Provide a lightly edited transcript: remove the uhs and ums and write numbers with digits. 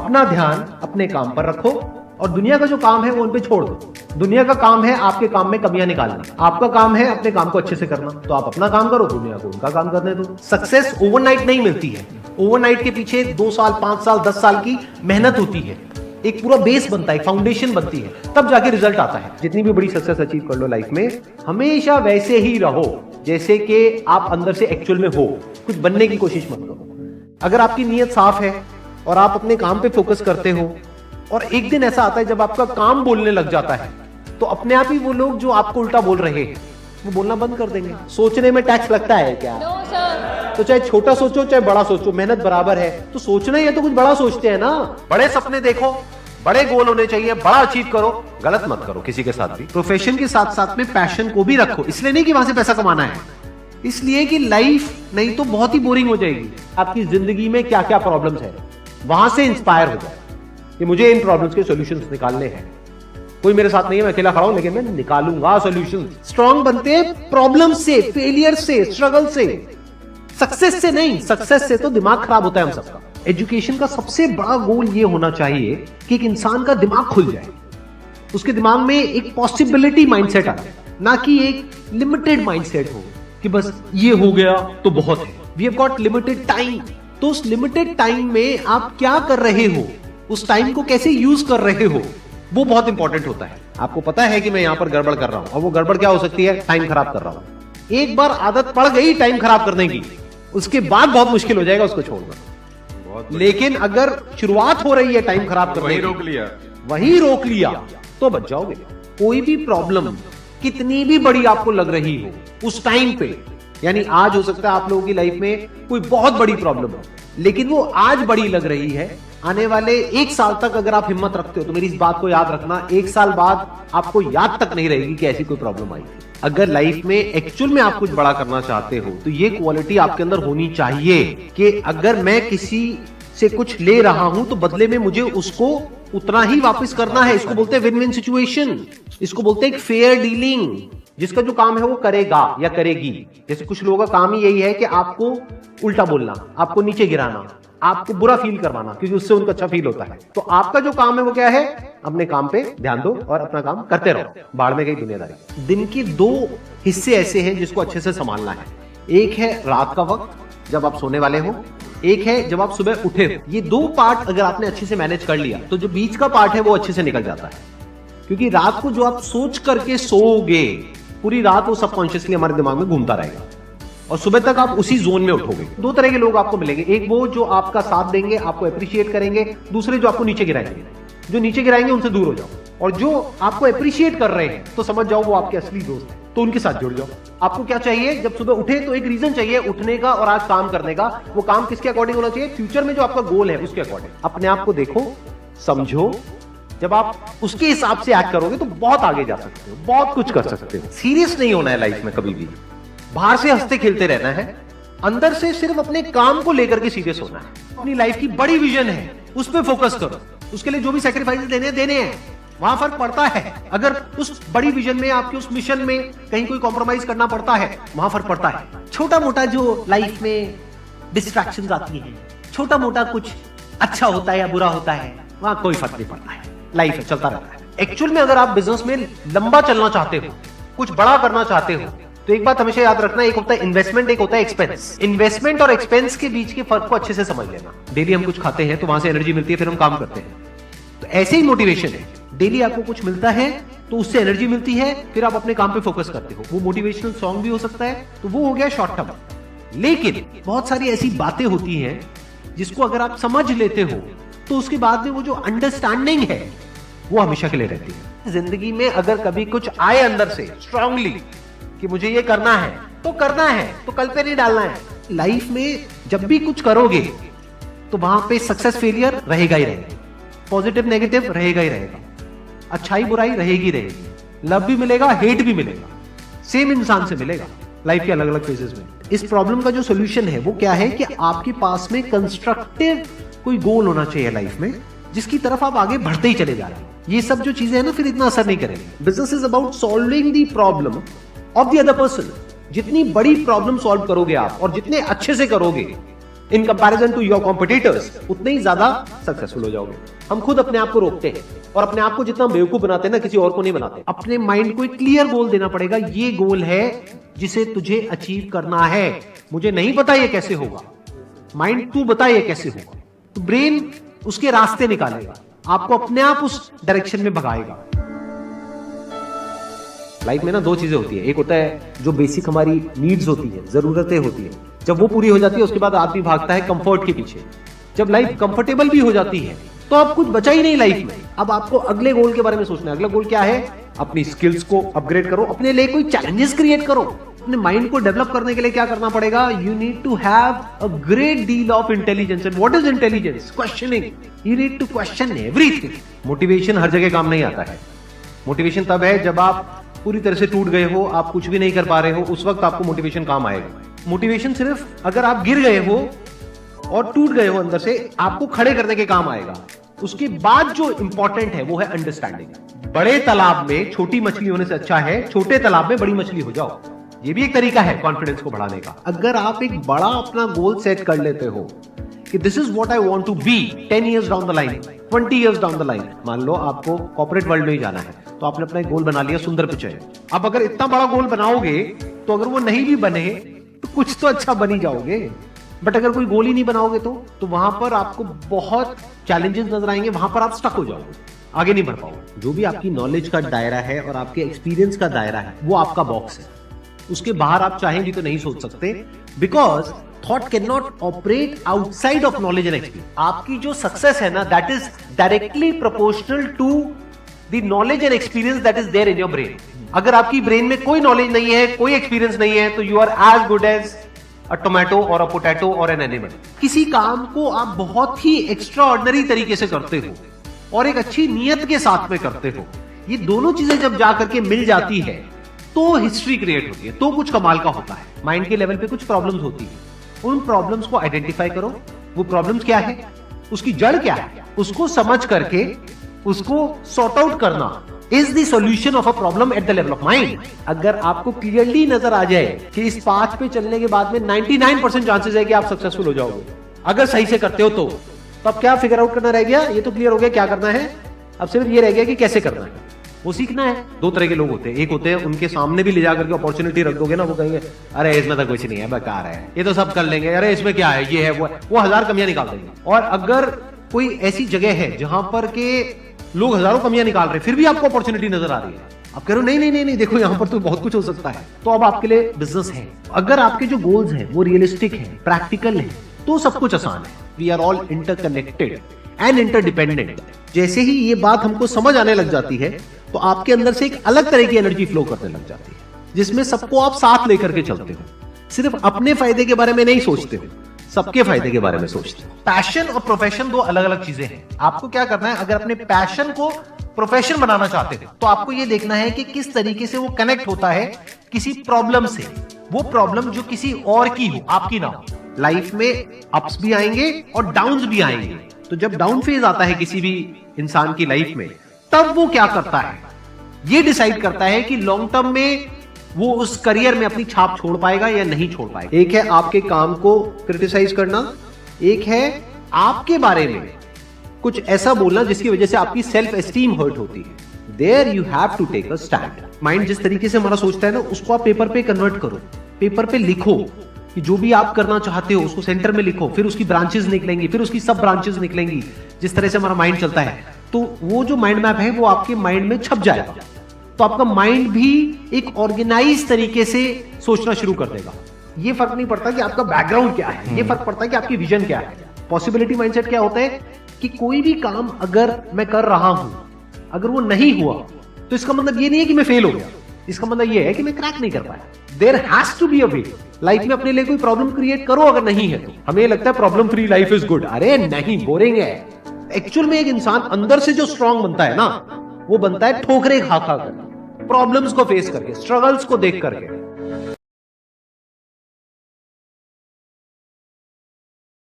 अपना ध्यान अपने काम पर रखो और दुनिया का जो काम है वो उन पे छोड़ दो। दुनिया का काम है आपके काम में कमियां निकालना, आपका काम है अपने काम को अच्छे से करना। तो आप अपना काम करो, दुनिया को उनका काम करने दो। सक्सेस ओवरनाइट नहीं मिलती है, ओवरनाइट के पीछे 2 साल 5 साल 10 साल की मेहनत होती है, एक पूरा बेस बनता है, फाउंडेशन बनती है, तब जाके रिजल्ट आता है। जितनी भी बड़ी सक्सेस अचीव कर लो लाइफ में, हमेशा वैसे ही रहो जैसे कि आप अंदर से एक्चुअल में हो, कुछ बनने की कोशिश मत करो। अगर आपकी नीयत साफ है और आप अपने काम पे फोकस करते हो और एक दिन ऐसा आता है जब आपका काम बोलने लग जाता है, तो अपने आप ही वो लोग जो आपको उल्टा बोल रहे हैं वो बोलना बंद कर देंगे। सोचने में टैक्स लगता है क्या? No sir. तो चाहे छोटा सोचो चाहे बड़ा सोचो, मेहनत बराबर है। तो सोचना ही है तो कुछ बड़ा सोचते हैं ना। बड़े सपने देखो, बड़े गोल होने चाहिए, बड़ा अचीव करो, गलत मत करो किसी के साथ भी। प्रोफेशन के साथ साथ में पैशन को भी रखो, इसलिए नहीं कि वहां से पैसा कमाना है, इसलिए कि लाइफ नहीं तो बहुत ही बोरिंग हो जाएगी। आपकी जिंदगी में क्या क्या प्रॉब्लम्स है वहां से इंस्पायर हो जाए कि मुझे इन प्रॉब्लम्स के सॉल्यूशंस निकालने हैं। कोई मेरे साथ नहीं है, मैं अकेला खड़ा हूं, लेकिन मैं निकालूंगा सॉल्यूशन। स्ट्रांग बनते हैं प्रॉब्लम से, फेलियर से, स्ट्रगल से, सक्सेस से नहीं। सक्सेस से तो दिमाग खराब होता है हम सबका। एजुकेशन का सबसे बड़ा गोल ये होना चाहिए कि एक इंसान का दिमाग खुल जाए, उसके दिमाग में एक पॉसिबिलिटी माइंडसेट आए, ना कि एक लिमिटेड माइंडसेट हो कि बस ये हो गया तो बहुत है। We have got limited time, तो उस लिमिटेड टाइम में आप क्या कर रहे हो, उस टाइम को कैसे यूज कर रहे हो, वो बहुत इंपॉर्टेंट होता है। आपको पता है कि मैं यहां पर गड़बड़ कर रहा हूं, और वो गड़बड़ क्या हो सकती है? टाइम खराब कर रहा हूं। एक बार आदत पड़ गई टाइम खराब करने की, उसके बाद बहुत मुश्किल हो जाएगा उसको छोड़ना। लेकिन अगर शुरुआत हो रही है टाइम खराब करने की, वही रोक लिया तो बच जाओगे। कोई भी प्रॉब्लम कितनी भी बड़ी आपको लग रही हो उस टाइम पे, यानी आज हो सकता है आप लोगों की लाइफ में कोई बहुत बड़ी प्रॉब्लम हो, लेकिन वो आज बड़ी लग रही है, आने वाले 1 साल तक अगर आप हिम्मत रखते हो तो मेरी इस बात को याद रखना, 1 साल बाद आपको याद तक नहीं रहेगी कि ऐसी कोई प्रॉब्लम आई थी। अगर लाइफ में एक्चुअल में आप कुछ बड़ा करना चाहते हो तो ये क्वालिटी आपके अंदर होनी चाहिए कि अगर मैं किसी से कुछ ले रहा हूं तो बदले में मुझे उसको उतना ही वापस करना है। इसको बोलते हैं विन विन सिचुएशन, इसको बोलते हैं फेयर डीलिंग। जिसका जो काम है वो करेगा या करेगी। जैसे कुछ लोगों का काम ही यही है कि आपको उल्टा बोलना, आपको नीचे गिराना, आपको बुरा फील करवाना, क्योंकि उससे उनको अच्छा फील होता है। तो आपका जो काम है वो क्या है? अपने काम पे ध्यान दो और अपना काम करते रहो, बाढ़ में गई दुनियादारी। दिन के 2 हिस्से ऐसे हैं जिसको अच्छे से संभालना है। एक है रात का वक्त जब आप सोने वाले हो, एक है जब आप सुबह उठे हो। ये 2 पार्ट अगर आपने अच्छे से मैनेज कर लिया तो जो बीच का पार्ट है वो अच्छे से निकल जाता है। क्योंकि रात को जो आप सोच करके सोओगे, पूरी रात वो सबकॉन्शियसली हमारे दिमाग में घूमता रहेगा और सुबह तक आप उसी जोन में उठोगे। 2 तरह के लोग आपको मिलेंगे, एक वो जो आपका साथ देंगे, आपको अप्रिशिएट करेंगे, दूसरे जो आपको नीचे गिराएंगे। जो नीचे गिराएंगे उनसे दूर हो जाओ, और जो आपको अप्रिशिएट कर रहे हैं तो समझ जाओ वो आपके असली दोस्त हैं, तो उनके साथ जुड़ जाओ। आपको क्या चाहिए? जब सुबह उठे तो एक रीजन चाहिए उठने का और आज काम करने का। वो काम किसके अकॉर्डिंग होना चाहिए? फ्यूचर में जो आपका गोल है उसके अकॉर्डिंग। अपने आप को देखो, समझो, जब आप उसके हिसाब से एक्ट करोगे तो बहुत आगे जा सकते हो, बहुत कुछ कर सकते हो। सीरियस नहीं होना है लाइफ में कभी भी, बाहर से हंसते खेलते रहना है, अंदर से सिर्फ अपने काम को लेकर के सीरियस होना है। अपनी लाइफ की बड़ी विजन है, उस पर फोकस करो, उसके लिए जो भी सैक्रिफाइस देने हैं, वहां फर्क पड़ता है। अगर उस बड़ी विजन में, आपके उस मिशन में कहीं कोई कॉम्प्रोमाइज करना पड़ता है, वहां फर्क पड़ता है। छोटा मोटा जो लाइफ में डिस्ट्रैक्शंस आती हैं, छोटा मोटा कुछ अच्छा होता है या बुरा होता है, वहां कोई फर्क नहीं पड़ता है। लाइफ है, चलता रहता है। एक्चुअल में अगर आप बिजनेस में लंबा चलना चाहते हो, कुछ बड़ा करना चाहते हो, तो एक बात हमेशा याद रखना, एक होता है इन्वेस्टमेंट, एक होता है एक्सपेंस। इन्वेस्टमेंट और एक्सपेंस के बीच के फर्क को अच्छे से समझ लेना। डेली हम कुछ खाते हैं तो वहां से एनर्जी मिलती है, फिर हम काम करते हैं। तो ऐसे ही मोटिवेशन है, डेली आपको कुछ मिलता है तो उससे एनर्जी मिलती है, फिर आप अपने काम पे फोकस करते हो। वो मोटिवेशनल सॉन्ग भी हो सकता है, तो वो हो गया शॉर्ट टर्म। लेकिन बहुत सारी ऐसी बातें होती हैं जिसको अगर आप समझ लेते हो तो उसके बाद में वो जो अंडरस्टैंडिंग है वो हमेशा के लिए रहती है। जिंदगी में अगर कभी कुछ आए अंदर से स्ट्रांगली कि मुझे ये करना है तो करना है, तो कल पे नहीं डालना है। लाइफ में जब भी कुछ करोगे तो वहां पे सक्सेस फेलियर रहेगा ही रहेगा, पॉजिटिव नेगेटिव रहेगा ही रहेगा, अच्छाई बुराई रहेगी रहेगी, लव भी मिलेगा, हेट भी मिलेगा, सेम इंसान से मिलेगा लाइफ के अलग अलग फेजेस में। इस प्रॉब्लम का जो सोल्यूशन है वो क्या है कि आपके पास में कंस्ट्रक्टिव कोई गोल होना चाहिए लाइफ में, जिसकी तरफ आप आगे बढ़ते ही चले जा रहे हैं। ये सब जो चीजें हैं ना, फिर इतना असर नहीं करेंगे। Business is about solving the problem of the other person. जितनी बड़ी प्रॉब्लम सॉल्व करोगे आप और जितने अच्छे से करोगे, in comparison to your competitors, उतने ही ज्यादा सक्सेसफुल हो जाओगे। हम खुद अपने आप को रोकते हैं और अपने आप को जितना बेवकूफ बनाते हैं ना, किसी और को नहीं बनाते। अपने माइंड को एक क्लियर गोल देना पड़ेगा, ये गोल है जिसे तुझे अचीव करना है। मुझे नहीं पता ये कैसे होगा, माइंड तू बता ये कैसे होगा, तो ब्रेन उसके रास्ते निकालेगा, आपको अपने आप उस डायरेक्शन में भगाएगा। लाइफ में ना दो चीजें होती है, एक होता है जो बेसिक हमारी नीड्स होती है, जरूरतें होती है, जब वो पूरी हो जाती है उसके बाद आदमी भागता है कंफर्ट के पीछे। जब लाइफ कंफर्टेबल भी हो जाती है तो अब कुछ बचा ही नहीं लाइफ में। अब आपको अगले गोल के बारे में सोचना है। अगला गोल क्या है? अपनी स्किल्स को अपग्रेड करो, अपने लिए कोई चैलेंजेस क्रिएट करो। अपने माइंड को डेवलप करने के लिए क्या करना पड़ेगा? You need to have a great deal of intelligence. And what is intelligence? Questioning. You need to question everything. Motivation हर जगह काम नहीं आता है। मोटिवेशन तब है जब आप पूरी तरह से टूट गए हो, आप कुछ भी नहीं कर पा रहे हो, उस वक्त आपको मोटिवेशन काम आएगा। मोटिवेशन सिर्फ अगर आप गिर गए हो और टूट गए हो अंदर से, आपको खड़े करने के काम आएगा। उसके बाद जो इंपॉर्टेंट है वो है अंडरस्टैंडिंग। बड़े तालाब में छोटी मछली होने से अच्छा है छोटे तालाब में बड़ी मछली हो जाओ। ये भी एक तरीका है कॉन्फिडेंस को बढ़ाने का। अगर आप एक बड़ा अपना गोल सेट कर लेते हो कि this is what I want to be 10 years down the line, 20 years down the line. मान लो आपको कॉर्पोरेट वर्ल्ड में ही जाना है, तो आपने अपना एक गोल बना लिया सुंदर पिचाई। अब अगर इतना बड़ा गोल बनाओगे तो अगर वो नहीं भी बने तो कुछ तो अच्छा बन ही जाओगे। बट अगर कोई गोल ही नहीं बनाओगे तो वहां पर आपको बहुत चैलेंजेस नजर आएंगे, वहां पर आप स्टक हो जाओगे, आगे नहीं बढ़ पाओगे। जो भी आपकी नॉलेज का दायरा है और आपके एक्सपीरियंस का दायरा है वो आपका बॉक्स है। उसके बाहर आप चाहेंगे तो नहीं सोच सकते, because thought can not operate outside of knowledge and experience. आपकी जो सक्सेस है ना, that is directly proportional to the knowledge and experience that is there in your brain. अगर आपकी ब्रेन में कोई नॉलेज नहीं है, कोई एक्सपीरियंस नहीं है, तो you are as good as a tomato और अ पोटैटो और एन एनिमल। किसी काम को आप बहुत ही एक्स्ट्रा ऑर्डिनरी तरीके से करते हो और एक अच्छी नीयत के साथ में करते हो, ये दोनों चीजें जब जा करके मिल जाती है तो हिस्ट्री क्रिएट होती है, तो कुछ कमाल का होता है। माइंड के लेवल पे कुछ प्रॉब्लम्स होती है, उन प्रॉब्लम्स को आइडेंटिफाई करो। वो प्रॉब्लम्स क्या है, उसकी जड़ क्या है, उसको समझ करके उसको सॉर्ट आउट करना is the solution of a problem at the level of mind. अगर आपको क्लियरली नजर आ जाए कि इस पाथ पे चलने के बाद में 99% चांसेस है कि आप सक्सेसफुल हो जाओगे अगर सही से करते हो, तो अब क्या फिगर आउट करना रह गया? ये तो क्लियर हो गया क्या करना है, अब सिर्फ ये रह गया कि कैसे करना है, वो सीखना है। दो तरह के लोग होते हैं, एक होते हैं उनके सामने भी ले जाकर के अपॉर्चुनिटी रख दोगे ना, वो कहेंगे अरे इसमें तो कुछ नहीं है, बेकार है, ये तो सब कर लेंगे, अरे इसमें क्या है, ये है वो 1000 कमियां निकाल देंगे। और अगर कोई ऐसी जगह है जहां पर के लोग हजारों कमियां निकाल रहे, फिर भी आपको अपॉर्चुनिटी नजर आ रही है, आप कह रहे हो नहीं देखो यहाँ पर तो बहुत कुछ हो सकता है, तो अब आपके लिए बिजनेस है। अगर आपके जो गोल्स हैं वो रियलिस्टिक है, प्रैक्टिकल है, तो सब कुछ आसान है। We are all interconnected and interdependent. जैसे ही ये बात हमको समझ आने लग जाती है तो आपके अंदर से एक अलग तरह की एनर्जी फ्लो करने लग जाती है, जिसमें सबको आप साथ लेकर के चलते हो। सिर्फ अपने फायदे के बारे में नहीं सोचते हो, सबके फायदे के बारे में सोचते हो। पैशन और प्रोफेशन दो अलग अलग चीजें हैं। आपको क्या करना है, अगर अपने पैशन को प्रोफेशन बनाना चाहते हो तो आपको यह देखना है कि किस तरीके से वो कनेक्ट होता है किसी प्रॉब्लम से, वो प्रॉब्लम जो किसी और की हो, आपकी ना हो। लाइफ में अप्स भी आएंगे और डाउन्स भी आएंगे, तो जब डाउन फेज आता है किसी भी इंसान की लाइफ में, तब वो क्या करता है, ये डिसाइड करता है कि लॉन्ग टर्म में वो उस करियर में अपनी छाप छोड़ पाएगा या नहीं छोड़ पाएगा। एक है आपके काम को क्रिटिसाइज करना, एक है आपके बारे में कुछ ऐसा बोलना जिसकी वजह से आपकी सेल्फ एस्टीम हर्ट होती है। There you have to take a stand. Mind जिस तरीके से हमारा सोचता है ना, उसको आप पेपर पे कन्वर्ट करो, पेपर पे लिखो कि जो भी आप करना चाहते हो उसको सेंटर में लिखो, फिर उसकी ब्रांचेस निकलेंगी, फिर उसकी सब ब्रांचेस निकलेंगी। जिस तरह से हमारा माइंड चलता है, तो वो जो माइंड मैप है वो आपके माइंड में छप जाएगा, तो आपका माइंड भी एक ऑर्गेनाइज तरीके से सोचना शुरू कर देगा। ये फर्क नहीं पड़ता कि आपका बैकग्राउंड क्या है, ये फर्क पड़ता है कि आपकी विजन क्या है। पॉसिबिलिटी माइंडसेट क्या होता है कि कोई भी काम अगर मैं कर रहा हूं, अगर वो नहीं हुआ तो इसका मतलब ये नहीं है कि मैं फेल हो गया, इसका मतलब ये है कि मैं क्रैक नहीं कर पाया। There has to be a way. Life में अपने लिए कोई प्रॉब्लम क्रिएट करो, अगर नहीं है तो। हमें लगता है problem free life is good, अरे नहीं, बोरिंग है। एक्चुअल में एक इंसान अंदर से जो स्ट्रांग बनता है ना, वो बनता है ठोकरे खा खा कर, प्रॉब्लम्स को फेस करके, स्ट्रगल्स को देख करके।